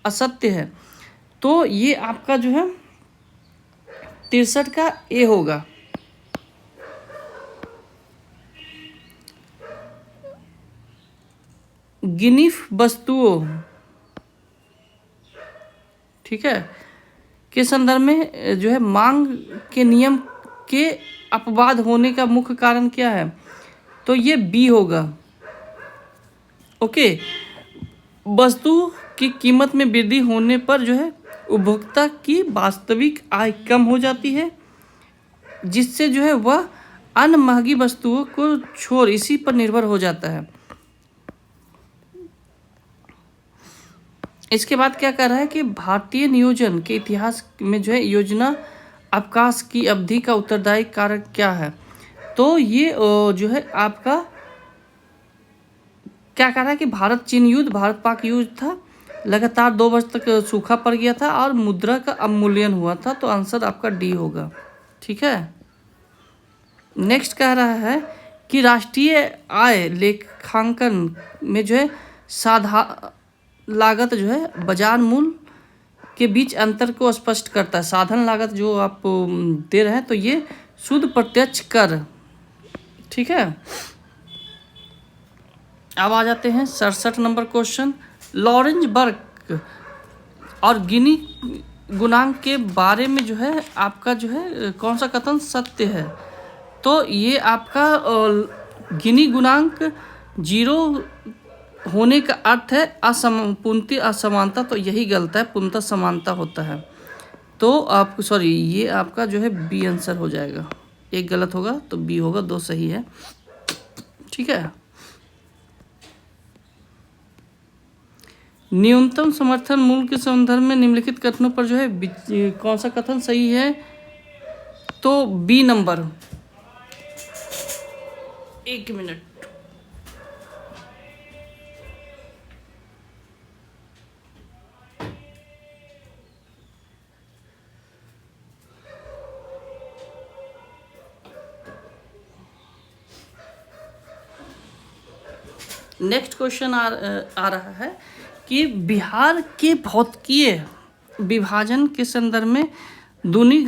असत्य है? तो ये आपका जो है 63 का ए होगा। गिनीफ वस्तुओं, ठीक है, के संदर्भ में जो है मांग के नियम के अपवाद होने का मुख्य कारण क्या है? तो ये बी होगा। ओके। वस्तु की कीमत में वृद्धि होने पर जो है उपभोक्ता की वास्तविक आय कम हो जाती है, जिससे जो है वह अन्य महंगी वस्तुओं को छोड़ इसी पर निर्भर हो जाता है। इसके बाद क्या कर रहा है कि भारतीय नियोजन के इतिहास में जो है योजना अवकाश की अवधि का उत्तरदायी कारक क्या है? तो ये जो है आपका क्या कह रहा है कि भारत चीन युद्ध, भारत पाक युद्ध था, लगातार 2 वर्ष तक सूखा पड़ गया था और मुद्रा का अवमूल्यन हुआ था। तो आंसर आपका डी होगा। ठीक है। नेक्स्ट कह रहा है कि राष्ट्रीय आय लेखांकन में जो है लागत जो है बाजार मूल्य के बीच अंतर को स्पष्ट करता है। साधन लागत जो आप दे रहे हैं तो ये शुद्ध प्रत्यक्ष कर। ठीक है। अब आ जाते हैं 67 नंबर क्वेश्चन। लॉरेंज बर्ग और गिनी गुणांक के बारे में जो है आपका जो है कौन सा कथन सत्य है? तो ये आपका गिनी गुणांक 0 होने का अर्थ है पूर्णतः असमानता। तो यही गलत है, पूर्णतः समानता होता है। तो आप ये आपका जो है बी आंसर हो जाएगा। एक गलत होगा तो बी होगा, 2 सही है। ठीक है। न्यूनतम समर्थन मूल्य के संदर्भ में निम्नलिखित कथनों पर जो है कौन सा कथन सही है? तो B number. 1 minute. Next question आ रहा है कि बिहार के भौतिकीय विभाजन के संदर्भ में दून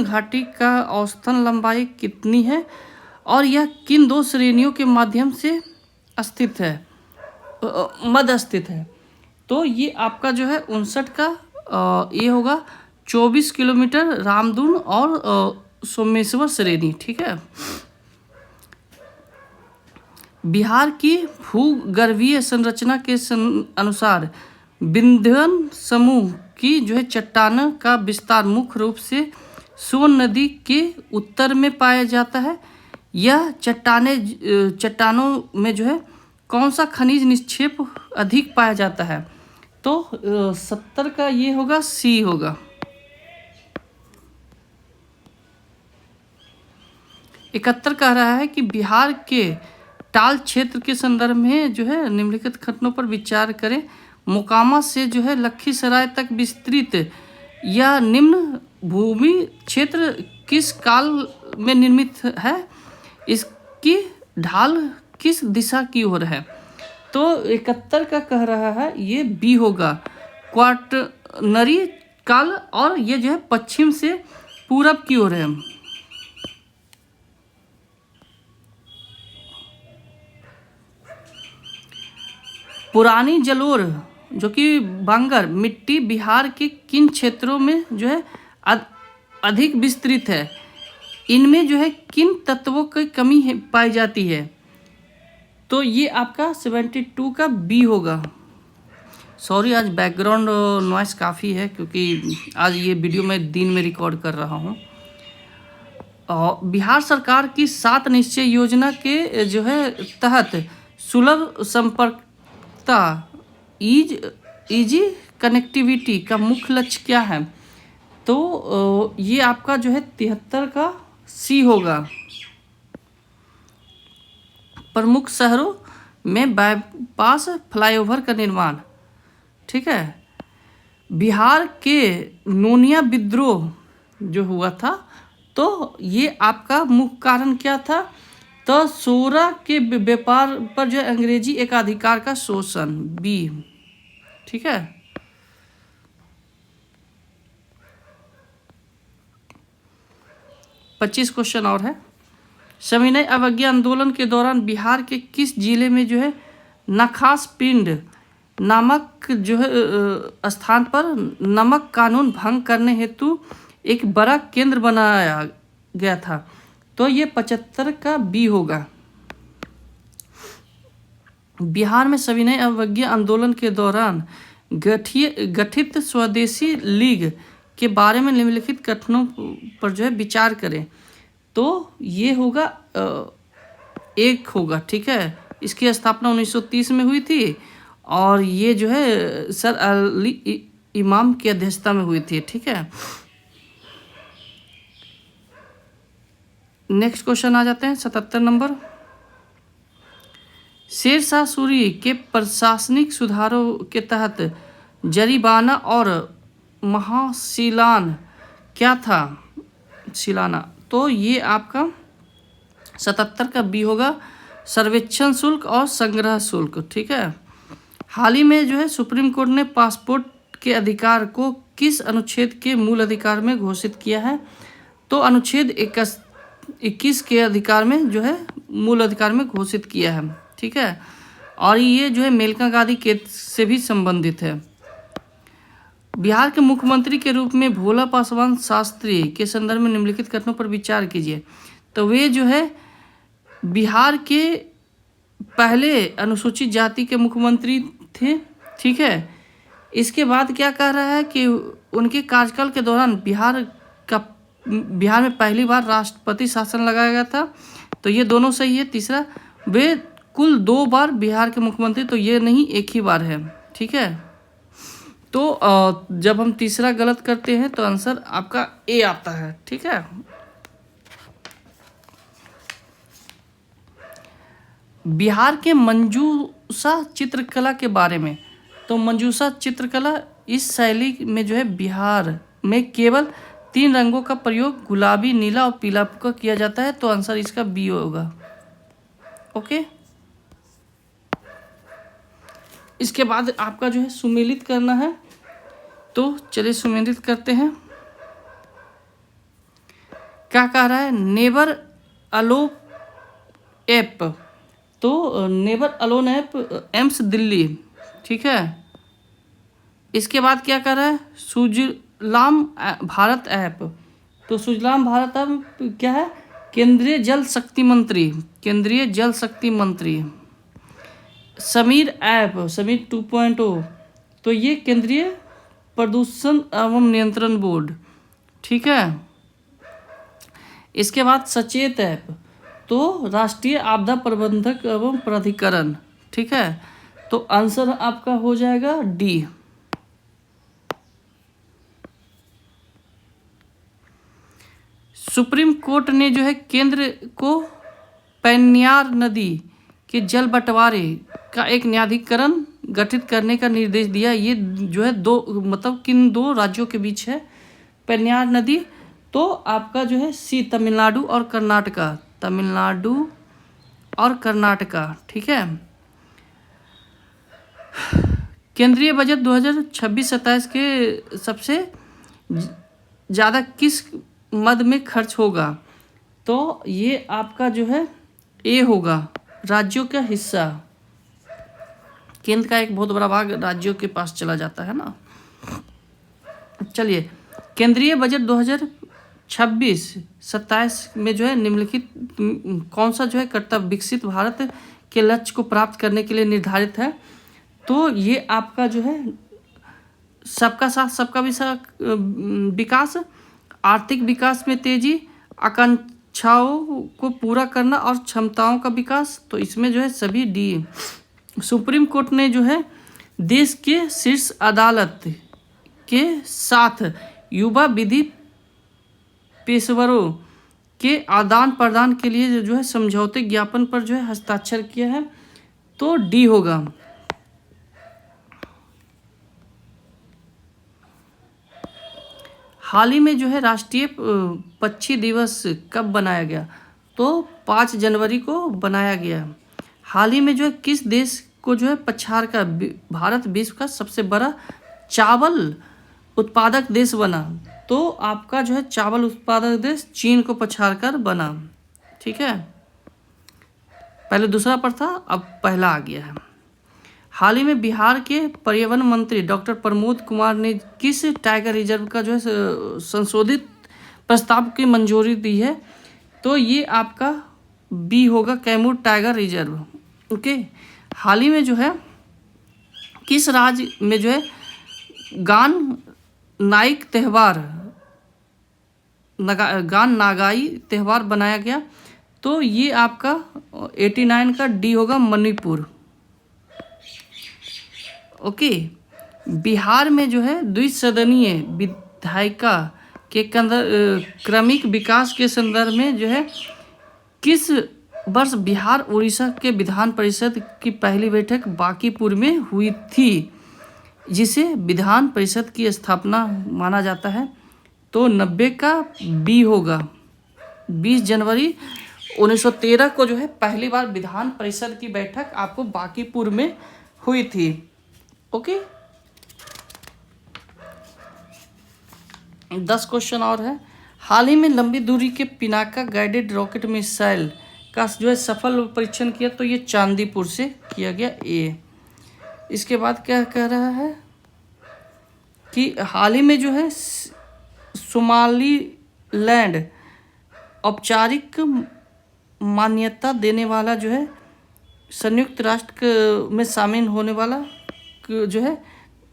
घाटी का औसतन लंबाई कितनी है और यह किन 2 श्रेणियों के माध्यम से स्थित है, मध्य स्थित है? तो ये आपका जो है 59 का ये होगा 24 किलोमीटर रामदून और सोमेश्वर श्रेणी। ठीक है। बिहार की भूगर्भीय संरचना के अनुसार विंध्यन समूह की जो है चट्टानों का विस्तार मुख्य रूप से सोन नदी के उत्तर में पाया जाता है। यह चट्टानों में जो है कौन सा खनिज निक्षेप अधिक पाया जाता है? तो 70 का ये होगा, सी होगा। 71 कह रहा है कि बिहार के टाल क्षेत्र के संदर्भ में जो है निम्नलिखित खंडों पर विचार करें। मोकामा से जो है लखीसराय तक विस्तृत यह निम्न भूमि क्षेत्र किस काल में निर्मित है? इसकी ढाल किस दिशा की ओर है? तो 71 का कह रहा है ये बी होगा, क्वाटरनरी काल, और ये जो है पश्चिम से पूरब की ओर है। पुरानी जलोर जो कि बांगर मिट्टी बिहार के किन क्षेत्रों में जो है अधिक विस्तृत है? इनमें जो है किन तत्वों की कमी पाई जाती है? तो ये आपका 72 का बी होगा। सॉरी, आज बैकग्राउंड नॉइस काफ़ी है क्योंकि आज ये वीडियो मैं दिन में रिकॉर्ड कर रहा हूँ। बिहार सरकार की 7 निश्चय योजना के जो है तहत सुलभ संपर्कता इजी कनेक्टिविटी का मुख्य लक्ष्य क्या है? तो ये आपका जो है 73 का सी होगा। प्रमुख शहरों में बाईपास फ्लाईओवर का निर्माण। ठीक है। बिहार के नोनिया विद्रोह जो हुआ था, तो ये आपका मुख्य कारण क्या था? तो सोरा के व्यापार पर जो अंग्रेजी एकाधिकार का शोषण, बी। ठीक है। पच्चीस क्वेश्चन और है। सविनय अवज्ञा आंदोलन के दौरान बिहार के किस जिले में जो है नखास पिंड नामक जो है स्थान पर नमक कानून भंग करने हेतु एक बड़ा केंद्र बनाया गया था? तो ये 75 का बी होगा। बिहार में सविनय अवज्ञा आंदोलन के दौरान गठित स्वदेशी लीग के बारे में निम्नलिखित कथनों पर जो है विचार करें। तो ये होगा एक होगा। ठीक है। इसकी स्थापना 1930 में हुई थी और ये जो है सर अली इमाम की अध्यक्षता में हुई थी। ठीक है। नेक्स्ट क्वेश्चन आ जाते हैं 77 नंबर। शेर शाह सूरी के प्रशासनिक सुधारों के तहत जरीबाना और महाशिलान क्या था? शिलाना। तो ये आपका 77 का बी होगा, सर्वेक्षण शुल्क और संग्रह शुल्क। ठीक है। हाल ही में जो है सुप्रीम कोर्ट ने पासपोर्ट के अधिकार को किस अनुच्छेद के मूल अधिकार में घोषित किया है? तो अनुच्छेद 21 के अधिकार में जो है मूल अधिकार में घोषित किया है। ठीक है। और ये जो है मेनका गांधी केस से भी संबंधित है। बिहार के मुख्यमंत्री के रूप में भोला पासवान शास्त्री के संदर्भ में निम्नलिखित कथनों पर विचार कीजिए। तो वे जो है बिहार के पहले अनुसूचित जाति के मुख्यमंत्री थे। ठीक है। इसके बाद क्या कह रहा है कि उनके कार्यकाल के दौरान बिहार में पहली बार राष्ट्रपति शासन लगाया गया था। तो ये दोनों सही है। तीसरा, वे कुल 2 बार बिहार के मुख्यमंत्री, तो ये नहीं, एक ही बार है। ठीक है। तो जब हम तीसरा गलत करते हैं तो आंसर आपका ए आता है। ठीक है। बिहार के मंजूषा चित्रकला के बारे में। तो मंजूषा चित्रकला इस शैली में जो है बिहार में केवल 3 रंगों का प्रयोग गुलाबी, नीला और पीला का किया जाता है। तो आंसर इसका बी होगा। ओके। इसके बाद आपका जो है सुमेलित करना है। तो चलिए सुमेलित करते हैं। क्या कह रहा है? Never alone app. तो never alone app AIIMS Delhi. ठीक है। इसके बाद क्या कर रहा है? सुजलाम भारत ऐप। तो सुजलाम भारत ऐप क्या है केंद्रीय जल शक्ति मंत्री, केंद्रीय जल शक्ति मंत्री। समीर ऐप, समीर 2.0, तो ये केंद्रीय प्रदूषण एवं नियंत्रण बोर्ड, ठीक है। इसके बाद सचेत ऐप, तो राष्ट्रीय आपदा प्रबंधक एवं प्राधिकरण, ठीक है। तो आंसर आपका हो जाएगा डी। सुप्रीम कोर्ट ने जो है केंद्र को पेन्नार नदी के जल बंटवारे का एक न्यायाधिकरण गठित करने का निर्देश दिया। ये जो है किन दो राज्यों के बीच है पेन्नार नदी? तो आपका जो है सी, तमिलनाडु और कर्नाटका, तमिलनाडु और कर्नाटका, ठीक है। केंद्रीय बजट 2026-27 के सबसे ज़्यादा किस मद में खर्च होगा? तो ये आपका जो है ए होगा, राज्यों का हिस्सा। केंद्र का एक बहुत बड़ा भाग राज्यों के पास चला जाता है ना। चलिए, केंद्रीय बजट 2026-27 में जो है निम्नलिखित कौन सा जो है कर्तव्य विकसित भारत के लक्ष्य को प्राप्त करने के लिए निर्धारित है? तो ये आपका जो है सबका साथ सबका विकास, आर्थिक विकास में तेजी, आकांक्षाओं को पूरा करना और क्षमताओं का विकास। तो इसमें जो है सभी डी। सुप्रीम कोर्ट ने जो है देश के शीर्ष अदालत के साथ युवा विधि पेशेवरों के आदान प्रदान के लिए जो है समझौते ज्ञापन पर जो है हस्ताक्षर किया है। तो डी होगा। हाल ही में जो है राष्ट्रीय पक्षी दिवस कब बनाया गया? तो 5 जनवरी को बनाया गया। हाल ही में जो है किस देश को जो है पछाड़ कर भारत विश्व का सबसे बड़ा चावल उत्पादक देश बना? तो आपका जो है चावल उत्पादक देश चीन को पछाड़ कर बना, ठीक है। पहले दूसरा पर था, अब पहला आ गया है। हाल ही में बिहार के पर्यावरण मंत्री डॉक्टर प्रमोद कुमार ने किस टाइगर रिजर्व का जो है संशोधित प्रस्ताव की मंजूरी दी है? तो ये आपका बी होगा, कैमूर टाइगर रिजर्व, ओके। हाल ही में जो है किस राज्य में जो है गान नाइक त्यौहार, गान नागाई त्यौहार बनाया गया? तो ये आपका 89 का डी होगा, मणिपुर, ओके। बिहार में जो है द्विसदनीय विधायिका के क्रमिक विकास के संदर्भ में जो है किस वर्ष बिहार उड़ीसा के विधान परिषद की पहली बैठक बांकीपुर में हुई थी, जिसे विधान परिषद की स्थापना माना जाता है? तो 90 का बी होगा, 20 जनवरी 1913 को जो है पहली बार विधान परिषद की बैठक आपको बांकीपुर में हुई थी, ओके। 10 क्वेश्चन और है। हाल ही में लंबी दूरी के पिनाका गाइडेड रॉकेट मिसाइल का जो है सफल परीक्षण किया? तो ये चांदीपुर से किया गया, ए। इसके बाद क्या कह रहा है कि हाल ही में जो है सोमालीलैंड औपचारिक मान्यता देने वाला जो है संयुक्त राष्ट्र में शामिल होने वाला जो है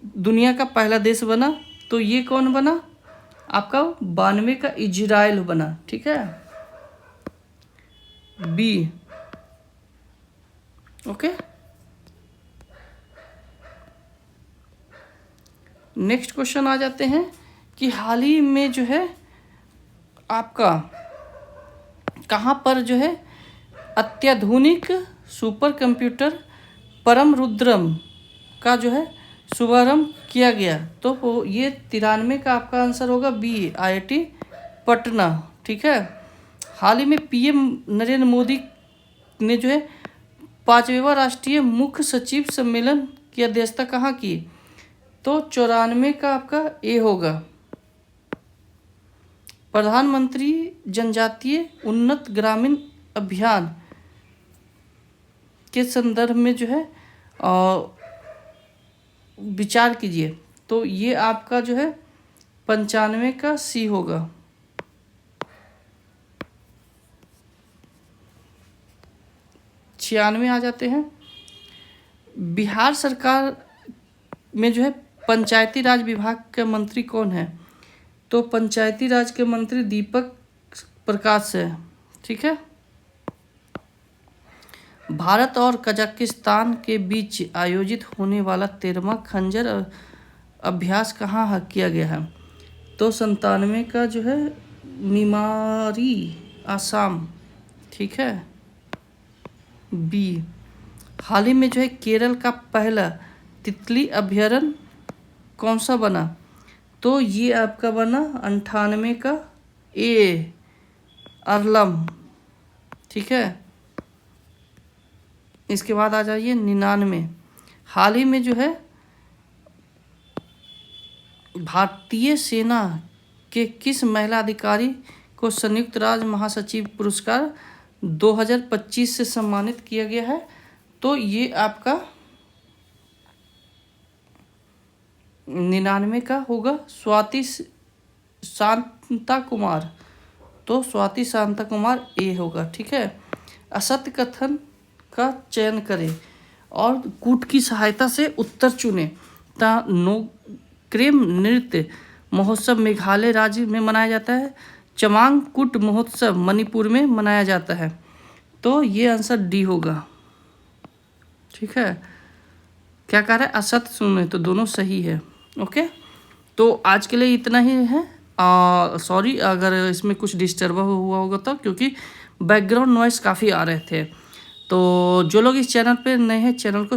दुनिया का पहला देश बना? तो ये कौन बना? आपका 92 का इजराइल बना, ठीक है, बी, ओके। नेक्स्ट क्वेश्चन आ जाते हैं कि हाल ही में जो है आपका कहाँ पर जो है अत्याधुनिक सुपर कंप्यूटर परम रुद्रम का जो है शुभारंभ किया गया? तो ये 93 का आपका आंसर होगा, बी, IIT पटना, ठीक है। हाल ही में PM नरेंद्र मोदी ने जो है 5वें राष्ट्रीय मुख्य सचिव सम्मेलन की अध्यक्षता कहाँ की? तो 94 का आपका ए होगा। प्रधानमंत्री जनजातीय उन्नत ग्रामीण अभियान के संदर्भ में जो है विचार कीजिए। तो ये आपका जो है 95 का सी होगा। 96 आ जाते हैं। बिहार सरकार में जो है पंचायती राज विभाग के मंत्री कौन है? तो पंचायती राज के मंत्री दीपक प्रकाश है। ठीक है। भारत और कजाकिस्तान के बीच आयोजित होने वाला 13वां खंजर अभ्यास कहाँ किया गया है? तो 97 का जो है निमारी, आसाम। ठीक है। बी, हाल ही में जो है केरल का पहला तितली अभयारण्य कौन सा बना? तो ये आपका बना 98 का ए, अरलम। ठीक है। इसके बाद आ जाइए 99, हाल ही में जो है भारतीय सेना के किस महिला अधिकारी को संयुक्त राष्ट्र महासचिव पुरस्कार 2025 से सम्मानित किया गया है? तो ये आपका 99 का होगा स्वाति शांता कुमार। तो स्वाति शांता कुमार ए होगा। ठीक है। असत्य कथन का चयन करें और कूट की सहायता से उत्तर चुनें। नोक्रेम नृत्य महोत्सव मेघालय राज्य में मनाया जाता है। चमांग कुट महोत्सव मणिपुर में मनाया जाता है। तो ये आंसर डी होगा। ठीक है। क्या कह रहा है? असत्य सुने, तो दोनों सही है। ओके, तो आज के लिए इतना ही है। सॉरी अगर इसमें कुछ डिस्टर्ब हुआ होगा तो, क्योंकि बैकग्राउंड नॉइस काफ़ी आ रहे थे। तो जो लोग इस चैनल पे नए हैं, चैनल को